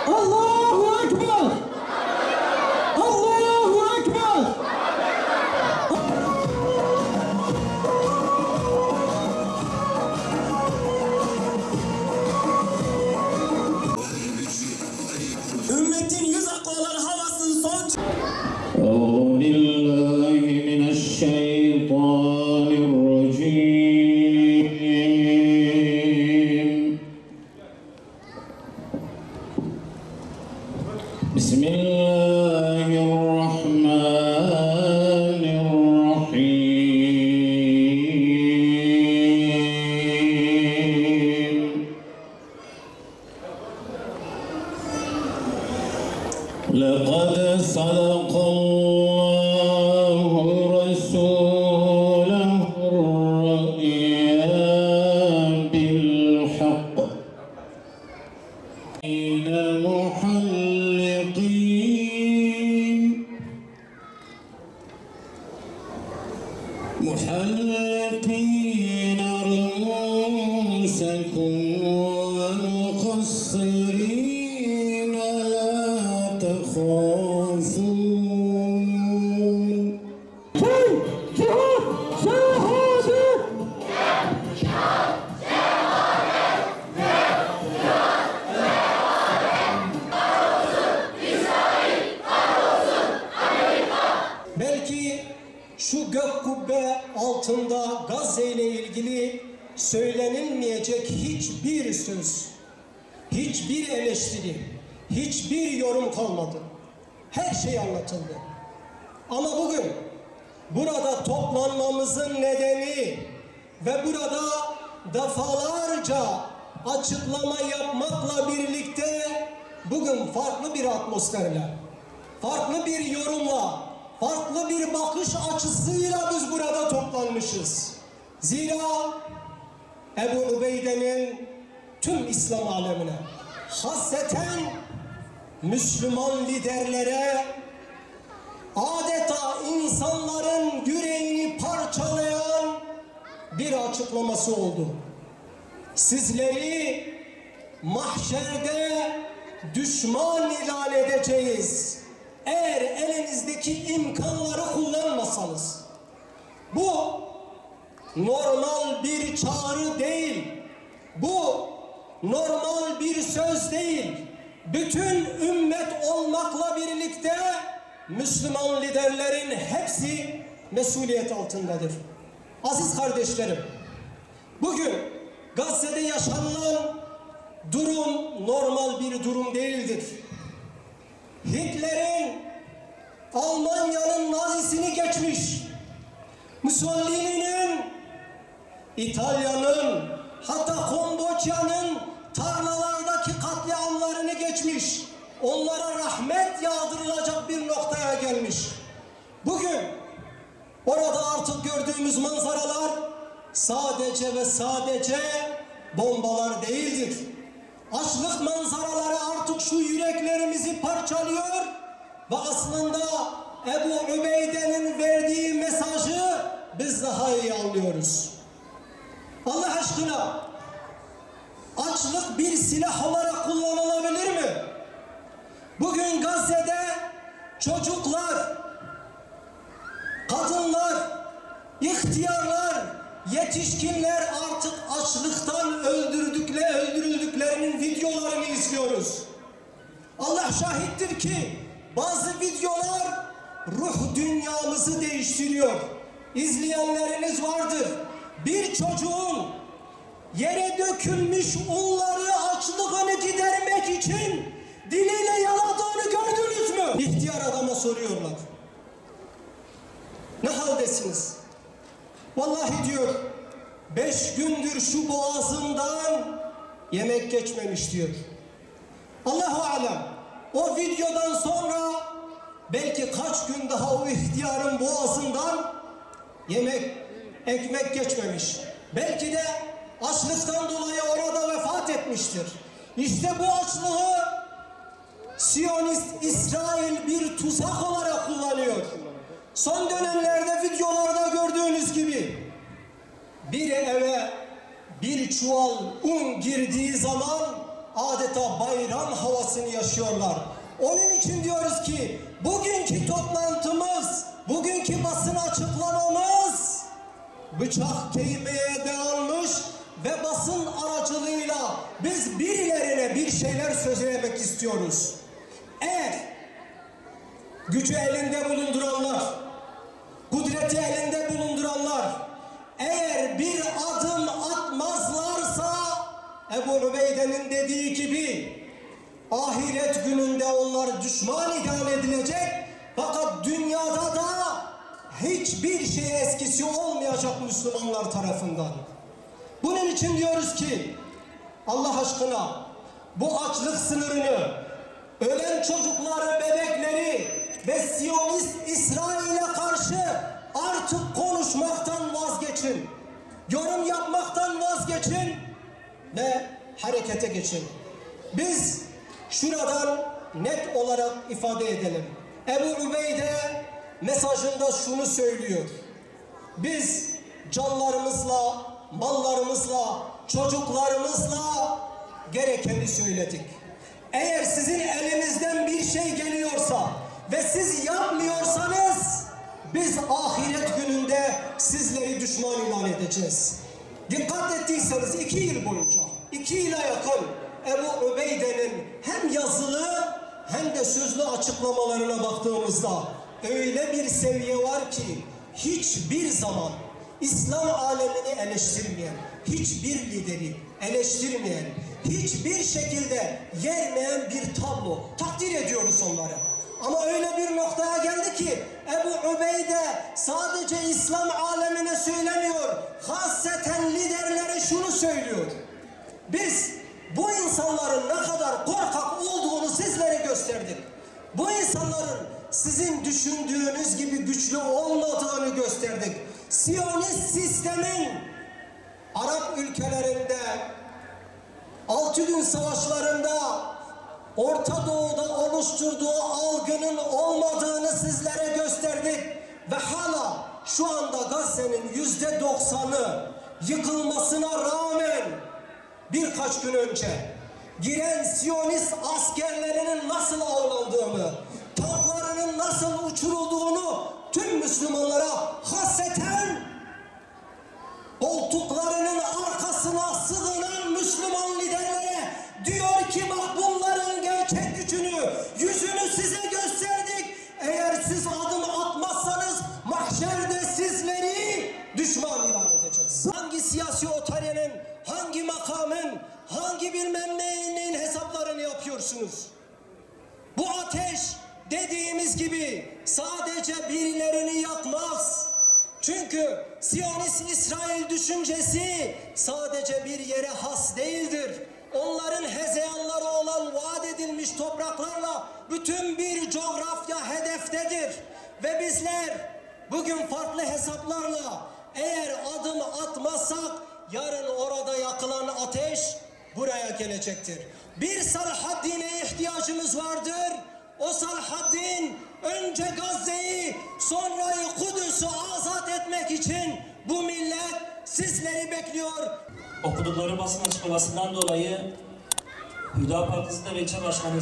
Allahu Ekber! Allahu Ekber! Ümmetin yüz aklı olan havasının son... لقد صدق الله رسوله الرؤيا بالحق محلقين رؤوسكم ومقصرين لا تخافون. Belki şu gök kubbe altında Gazze ile ilgili söylenilmeyecek hiçbir söz, hiçbir eleştiri, hiçbir yorum kalmadı. Her şey anlatıldı. Ama bugün burada toplanmamızın nedeni ve burada defalarca açıklama yapmakla birlikte bugün farklı bir atmosferle, farklı bir yorumla, farklı bir bakış açısıyla biz burada toplanmışız. Zira Ebu Ubeyde'nin tüm İslam alemine, hasreten Müslüman liderlere, adeta insanların yüreğini parçalayan bir açıklaması oldu. Sizleri mahşerde düşman ilan edeceğiz eğer elinizdeki imkanları kullanmasanız. Bu normal bir çağrı değil, bu normal bir söz değil. Bütün ümmet olmakla birlikte Müslüman liderlerin hepsi mesuliyet altındadır. Aziz kardeşlerim, bugün Gazze'de yaşanılan durum normal bir durum değildir. Hitler'in Almanya'nın Nazisini geçmiş, Mussolini'nin İtalya'nın, hatta Kamboçya'nın tarlalardaki katliamlarını geçmiş, onlara rahmet yağdırılacak bir noktaya gelmiş. Bugün orada artık gördüğümüz manzaralar sadece ve sadece bombalar değildir. Açlık manzaraları artık şu yüreklerimizi parçalıyor ve aslında Ebu Ubeyde'nin verdiği mesajı biz daha iyi anlıyoruz. Allah aşkına, açlık bir silah olarak kullanılabilir mi? Bugün Gazze'de çocuklar, kadınlar, ihtiyarlar, yetişkinler artık açlıktan öldürüldüklerinin videolarını izliyoruz. Allah şahittir ki bazı videolar ruh dünyamızı değiştiriyor. İzleyenleriniz vardır. Bir çocuğun yere dökülmüş unları açlığını gidermek için diliyle yaladığını gördünüz mü? İhtiyar adama soruyorlar. Ne haldesiniz? Vallahi diyor, 5 gündür şu boğazımdan yemek geçmemiş diyor. Allahu alem, o videodan sonra belki kaç gün daha o ihtiyarın boğazından ekmek geçmemiş. Belki de açlıktan dolayı orada vefat etmiştir. İşte bu açlığı Siyonist İsrail bir tuzak olarak kullanıyor. Son dönemlerde videolarda gördüğünüz gibi bir eve bir çuval un girdiği zaman adeta bayram havası acısını yaşıyorlar. Onun için diyoruz ki bugünkü toplantımız, bugünkü basın açıklamamız bıçak kelimeye dayanmış ve basın aracılığıyla biz birilerine bir şeyler söylemek istiyoruz. Eğer gücü elinde bulunduranlar, kudreti elinde bulunduranlar eğer bir adım atmazlarsa Ebu Ubeyde'nin dediği gibi ahiret gününde onlar düşman ilan edilecek, fakat dünyada da hiçbir şey eskisi olmayacak Müslümanlar tarafından. Bunun için diyoruz ki Allah aşkına bu açlık sınırını, ölen çocukları, bebekleri ve Siyonist İsrail'e karşı artık konuşmaktan vazgeçin. Yorum yapmaktan vazgeçin ve harekete geçin. Biz şuradan net olarak ifade edelim. Ebu Ubeyde mesajında şunu söylüyor. Biz canlarımızla, mallarımızla, çocuklarımızla gerekeni söyledik. Eğer sizin elinizden bir şey geliyorsa ve siz yapmıyorsanız biz ahiret gününde sizleri düşman ilan edeceğiz. Dikkat ettiyseniz 2 yıl boyunca, 2 yıla yakın Ebu Ubeyde'nin hem yazılı hem de sözlü açıklamalarına baktığımızda öyle bir seviye var ki hiçbir zaman İslam alemini eleştirmeyen, hiçbir lideri eleştirmeyen, hiçbir şekilde yermeyen bir tablo. Takdir ediyoruz onları. Ama öyle bir noktaya geldi ki Ebu Ubeyde sadece İslam alemine söylemiyor, hasreten liderlere şunu söylüyor. Biz bu insanların ne kadar korkak olduğunu sizlere gösterdik. Bu insanların sizin düşündüğünüz gibi güçlü olmadığını gösterdik. Siyonist sistemin Arap ülkelerinde 6 gün savaşlarında Orta Doğu'da oluşturduğu algının olmadığını sizlere gösterdik. Ve hala şu anda Gazze'nin %90'ı yıkılmasına rağmen birkaç gün önce giren Siyonist askerlerinin nasıl avlandığını, tanklarının nasıl uçurulduğunu tüm Müslümanlara hasreten koltuklarının arkasına sığınan Müslüman liderlere diyor ki bak bunların gerçek gücünü, yüzünü size gösterdik. Eğer siz adım atmazsanız mahşerde sizleri düşman ilan edeceğiz. Hangi siyasi otoritenin, hangi makamın, hangi bilmem neyin hesaplarını yapıyorsunuz? Bu ateş dediğimiz gibi sadece birilerini yakmaz. Çünkü Siyonist İsrail düşüncesi sadece bir yere has değildir. Onların hezeyanları olan vaat edilmiş topraklarla bütün bir coğrafya hedeftedir. Ve bizler bugün farklı hesaplarla eğer adım atmazsak yarın orada yakılan ateş buraya gelecektir. Bir Salahaddin'e ihtiyacımız vardır. O Salahaddin önce Gazze'yi sonra Kudüs'ü azat etmek için bu millet sizleri bekliyor. Okudukları basın açıklamasından dolayı Hüdapar Partisi'nde ve ilçe başkanı